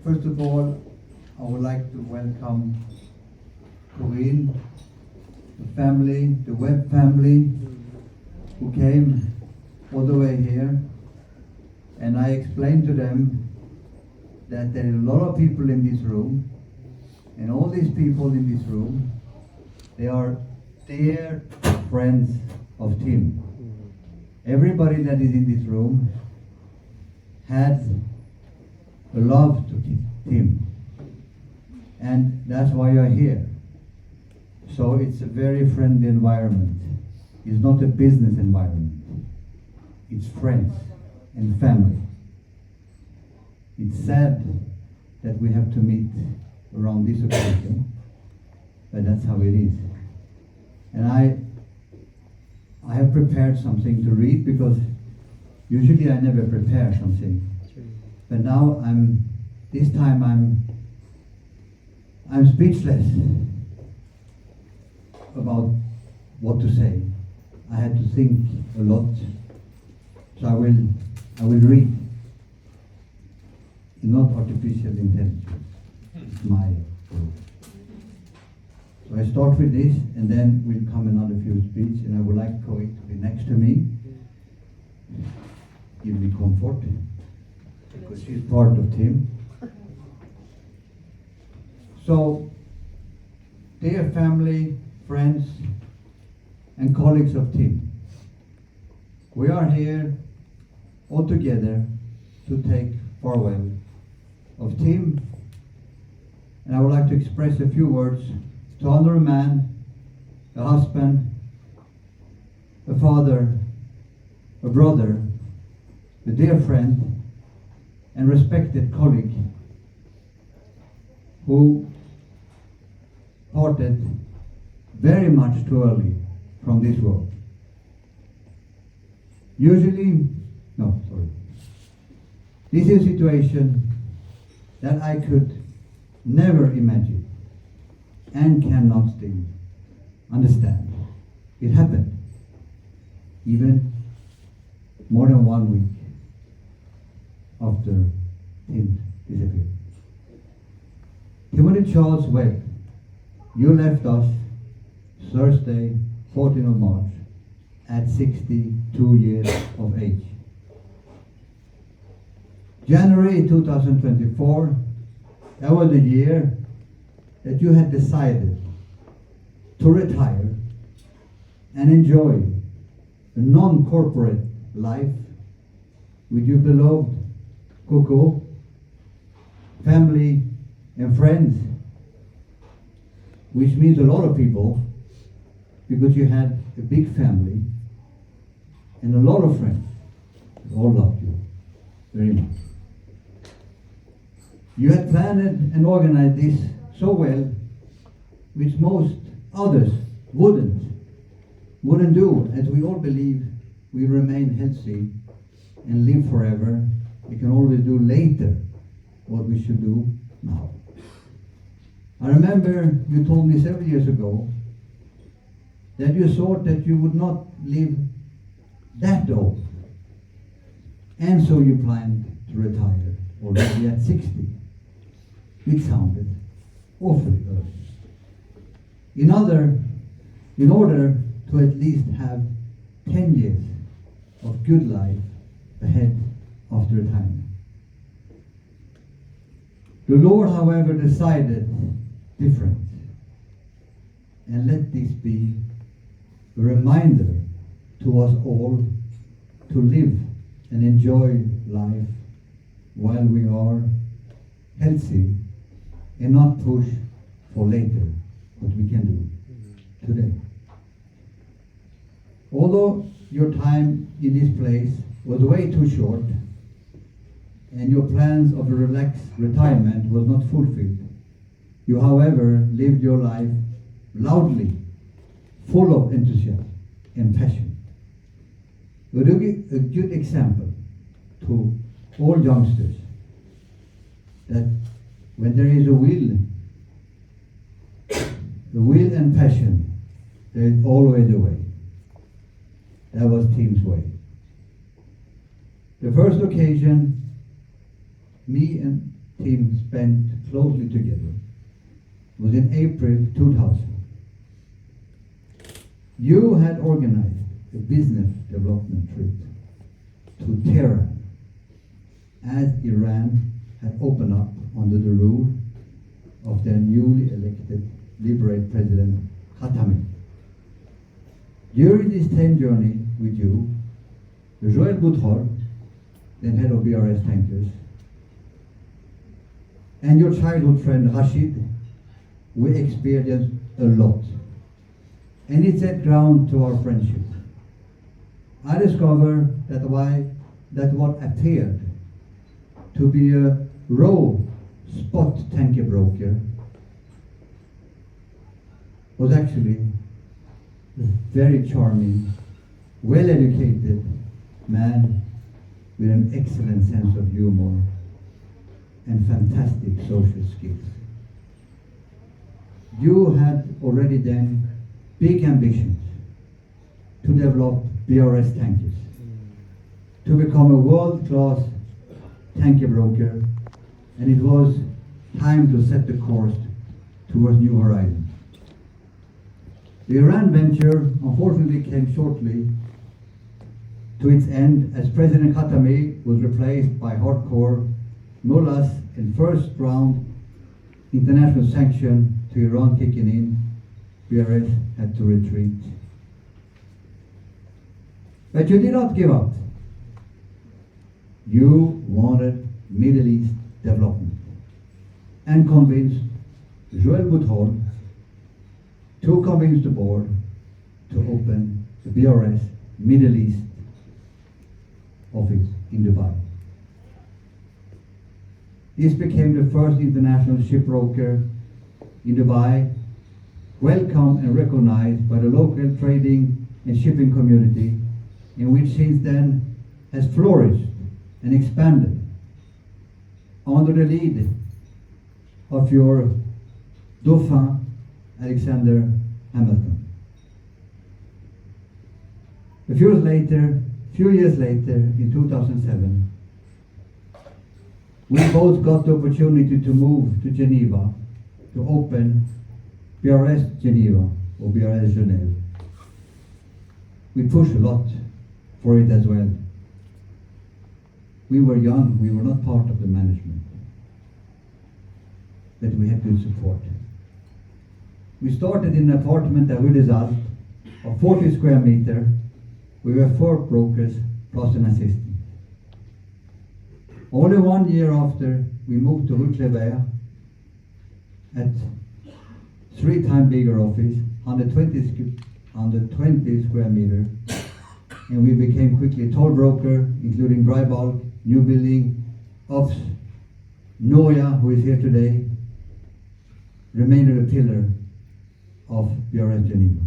First of all, I would like to welcome Corinne, the family, the Webb family, who came all the way here. And I explained to them that there are a lot of people in this room, and all these people in this room, they are dear friends of Tim. Everybody that is in this room had a love to Tim, and that's why you're here. So it's a very friendly environment. It's not a business environment. It's friends and family. It's sad that we have to meet around this occasion, but that's how it is. And I have prepared something to read, because usually I never prepare something. But now this time I'm speechless about what to say. I had to think a lot. So I will read. Not artificial intelligence. It's my word. So I start with this, and then will come another few speeches, and I would like Koi to be next to me. Give me comfort, because she's part of Tim. So, dear family, friends, and colleagues of Tim, we are here all together to take farewell of Tim, and I would like to express a few words to honor a man, a husband, a father, a brother, a dear friend, and respected colleague who parted very much too early from this world. This is a situation that I could never imagine and cannot still understand. It happened even more than 1 week after Tim disappeared. Timothy Charles Webb, you left us Thursday, 14th of March, at 62 years of age. January 2024, that was the year that you had decided to retire and enjoy a non-corporate life with your beloved Coco, family and friends, which means a lot of people, because you had a big family and a lot of friends. They all loved you very much. You had planned and organized this so well, which most others wouldn't do, as we all believe we remain healthy and live forever. We can always do later what we should do now. I remember you told me several years ago that you thought that you would not live that old, and so you planned to retire already at 60. It sounded awfully early. In order to at least have 10 years of good life ahead after retirement. The Lord, however, decided different. And let this be a reminder to us all to live and enjoy life while we are healthy, and not push for later what we can do today. Although your time in this place was way too short, and your plans of a relaxed retirement was not fulfilled, you, however, lived your life loudly, full of enthusiasm and passion. You are a good example to all youngsters that when there is a will and passion, there is always a way. That was Tim's way. The first occasion me and team spent closely together was in April 2000. You had organized a business development trip to Tehran as Iran had opened up under the rule of their newly elected liberate president Khatami. During this 10 journey with you, Joël Boutrol, then head of BRS Tankers, and your childhood friend Rashid, we experienced a lot. And it set ground to our friendship. I discovered that what appeared to be a raw spot tanker broker was actually a very charming, well-educated man with an excellent sense of humor and fantastic social skills. You had already then big ambitions to develop BRS tankers, to become a world-class tanker broker, and it was time to set the course towards new horizons. The Iran venture unfortunately came shortly to its end as President Khatami was replaced by hardcore mullahs and first round international sanction to Iran kicking in. BRS had to retreat. But you did not give up. You wanted Middle East development and convinced Joël Boutrol to convince the board to open the BRS Middle East office in Dubai. This became the first international shipbroker in Dubai, welcomed and recognized by the local trading and shipping community, in which since then has flourished and expanded under the lead of your Dauphin, Alexander Hamilton. A few years later, in 2007, we both got the opportunity to move to Geneva to open BRS Geneva or BRS Genève. We pushed a lot for it as well. We were young, we were not part of the management, but we had good support. We started in an apartment at Rue des Alpes of 40 square meters. We were 4 brokers plus an assistant. Only 1 year after, we moved to Rue Clébert at 3 times bigger office, 120 square meters, and we became quickly toll broker, including dry bulk, new building, ops. Noya, who is here today, remained a pillar of BRS Geneva.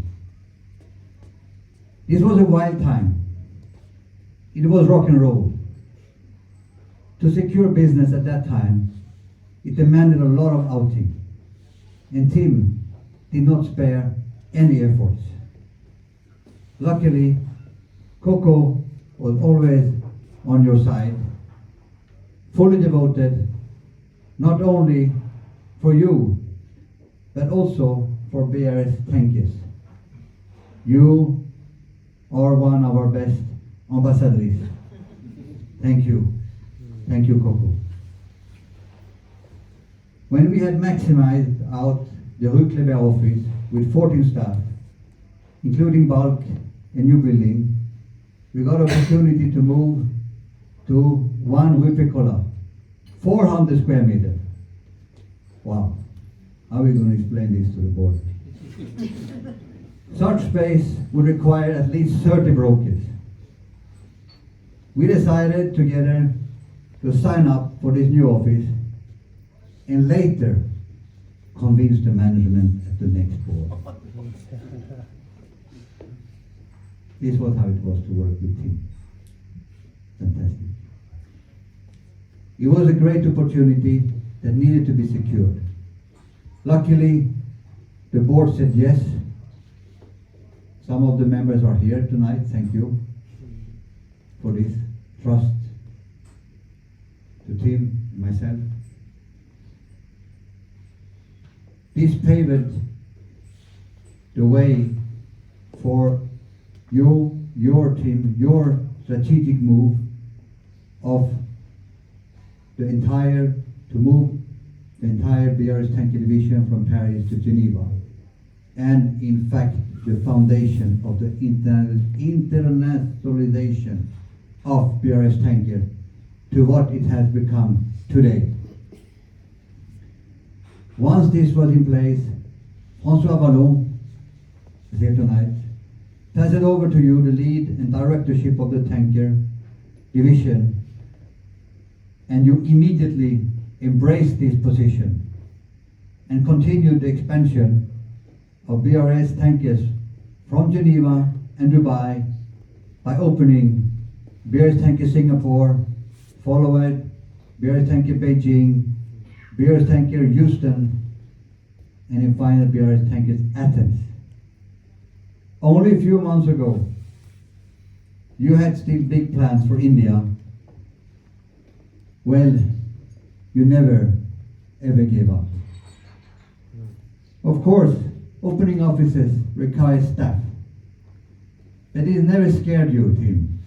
This was a wild time. It was rock and roll. To secure business at that time, it demanded a lot of outing, and Tim did not spare any efforts. Luckily, Coco was always on your side, fully devoted, not only for you, but also for BRS Tankers. You are one of our best ambassadors. Thank you. Thank you, Coco. When we had maximized out the Rue Clébert office with 14 staff, including bulk and new building, we got opportunity to move to 1 Rue Pécola, 400 square meters. Wow. How are we going to explain this to the board? Such space would require at least 30 brokers. We decided together to sign up for this new office and later convince the management at the next board. This was how it was to work with Tim. Fantastic. It was a great opportunity that needed to be secured. Luckily, the board said yes. Some of the members are here tonight. Thank you for this trust to Tim and myself. This paved the way for your team, your strategic move of to move the entire BRS Tanker Division from Paris to Geneva. And in fact, the foundation of the internationalization of BRS Tanker to what it has become today. Once this was in place, François Vallon is here tonight, passed it over to you the lead and directorship of the tanker division, and you immediately embraced this position and continued the expansion of BRS tankers from Geneva and Dubai by opening BRS Tanker Singapore, followed BRS Tanker Beijing, BRS Tanker Houston, and in final BRS Tankers Athens. Only a few months ago, you had still big plans for India. Well, you never ever gave up. Of course, opening offices requires staff. But it never scared you, Tim.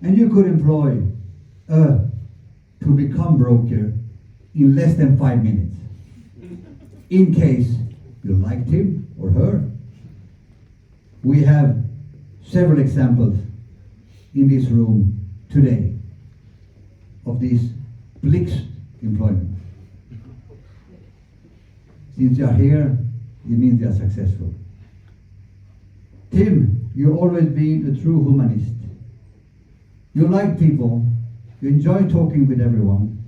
And you could employ to become broker in less than 5 minutes. In case you liked him or her. We have several examples in this room today of this Blix employment. Since you are here, it means you are successful. Tim, you've always been a true humanist. You like people, you enjoy talking with everyone,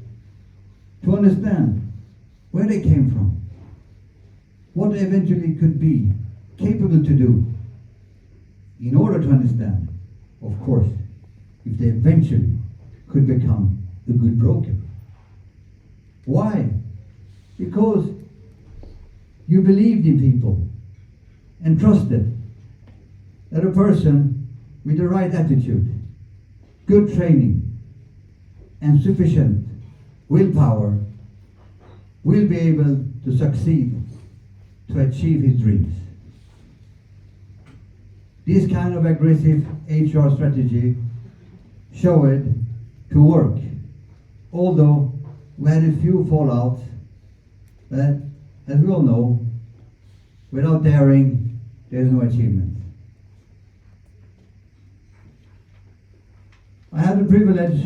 to understand where they came from, what they eventually could be capable to do, in order to understand, of course, if they eventually could become a good broker. Why? Because you believed in people and trusted that a person with the right attitude, good training, and sufficient willpower will be able to succeed to achieve his dreams. This kind of aggressive HR strategy showed to work, although we had a few fallouts, but as we all know, without daring, there is no achievement. I had the privilege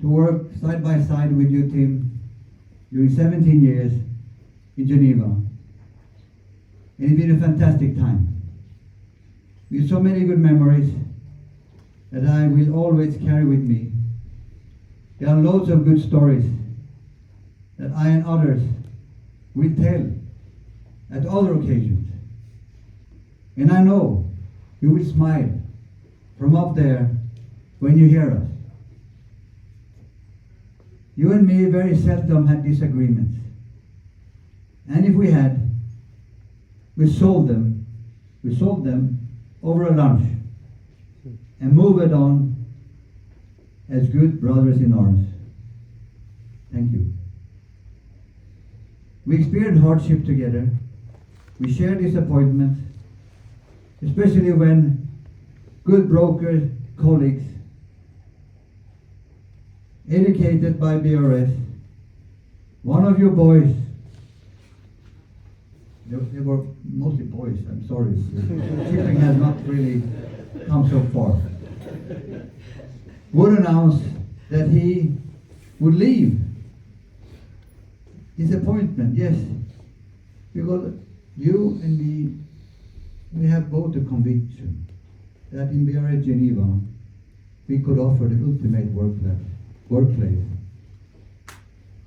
to work side by side with you, Tim, during 17 years in Geneva. And it's been a fantastic time. With so many good memories that I will always carry with me. There are loads of good stories that I and others will tell at other occasions. And I know you will smile from up there when you hear us. You and me very seldom had disagreements. And if we had, we solved them over a lunch and moved on as good brothers in arms. Thank you. We experienced hardship together. We shared disappointments, especially when good brokers, colleagues, educated by BRS, one of your boys, they were mostly boys, I'm sorry. Shipping has not really come so far. Would announce that he would leave. Disappointment, yes. Because you and me, we have both a conviction that in BRS Geneva, we could offer the ultimate workplace.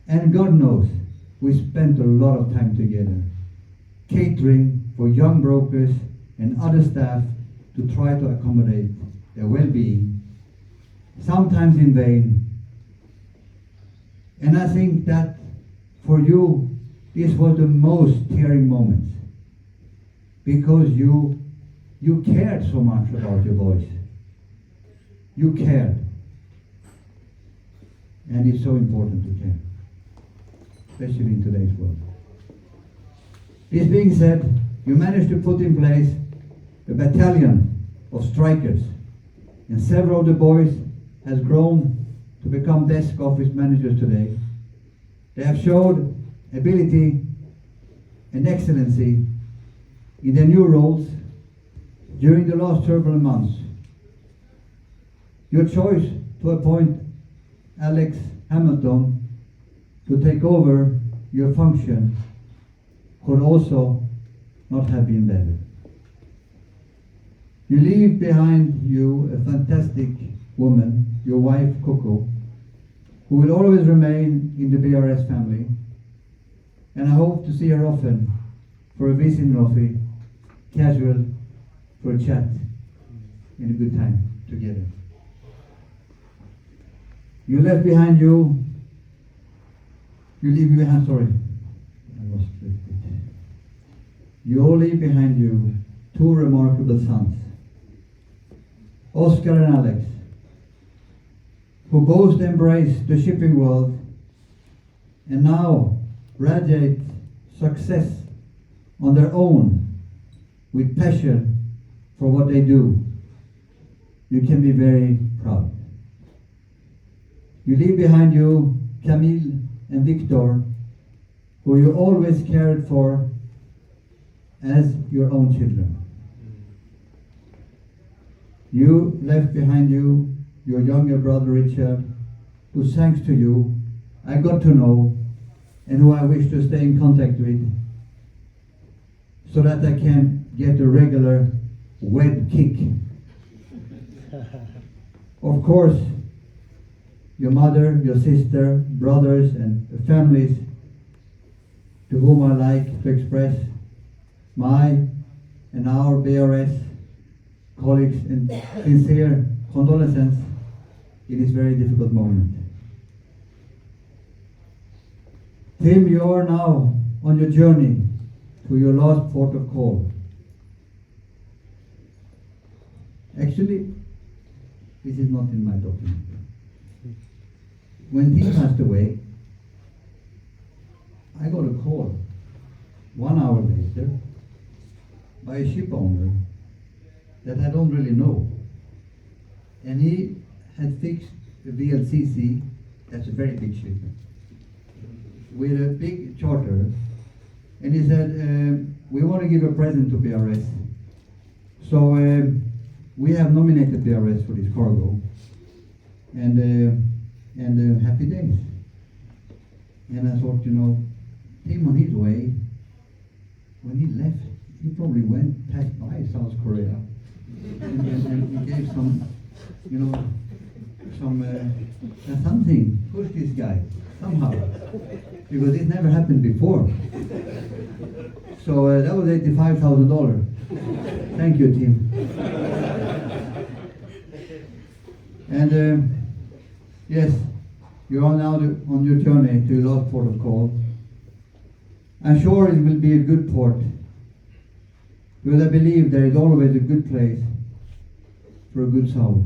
And God knows, we spent a lot of time together, catering for young brokers and other staff to try to accommodate their well-being, sometimes in vain. And I think that for you, this was the most tearing moment, because you cared so much about your boys. You cared. And it's so important to care, especially in today's world. This being said, you managed to put in place a battalion of strikers, and several of the boys has grown to become desk office managers today. They have showed ability and excellency in their new roles during the last turbulent months. Your choice to appoint Alex Hamilton to take over your function could also not have been better. You leave behind you a fantastic woman, your wife Coco, who will always remain in the BRS family, and I hope to see her often for a visit in coffee, casual, for a chat, and a good time together. You leave behind, sorry, I lost it. You all leave behind you two remarkable sons, Oscar and Alex, who both embraced the shipping world and now radiate success on their own with passion for what they do. You can be very proud. You leave behind you Camille and Victor, who you always cared for as your own children. You left behind you your younger brother Richard, who thanks to you I got to know and who I wish to stay in contact with so that I can get a regular web kick. Of course, your mother, your sister, brothers and families to whom I like to express my and our BRS colleagues and sincere condolences in this very difficult moment. Tim, you are now on your journey to your last port of call. Actually, this is not in my document. When Tim passed away, I got a call 1 hour later by a ship owner that I don't really know. And he had fixed a VLCC, that's a very big ship, with a big charter. And he said, we want to give a present to BRS. So we have nominated BRS for this cargo. And happy days. And I thought, Tim on his way, when he left, he probably passed by South Korea. And he gave some, something, pushed this guy, somehow. Because it never happened before. So that was $85,000. Thank you, Tim. And yes, you are now on your journey to your last port of call. I'm sure it will be a good port, because I believe there is always a good place for a good soul.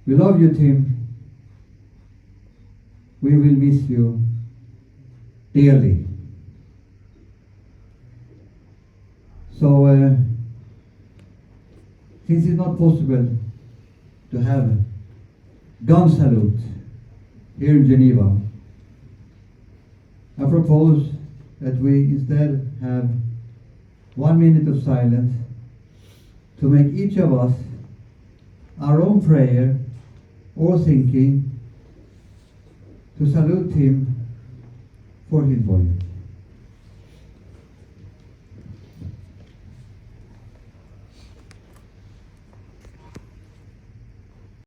We love you, Tim. We will miss you dearly. So, since it's not possible to have gun salute here in Geneva, I propose that we instead have 1 minute of silence to make each of us our own prayer or thinking to salute him for his voyage.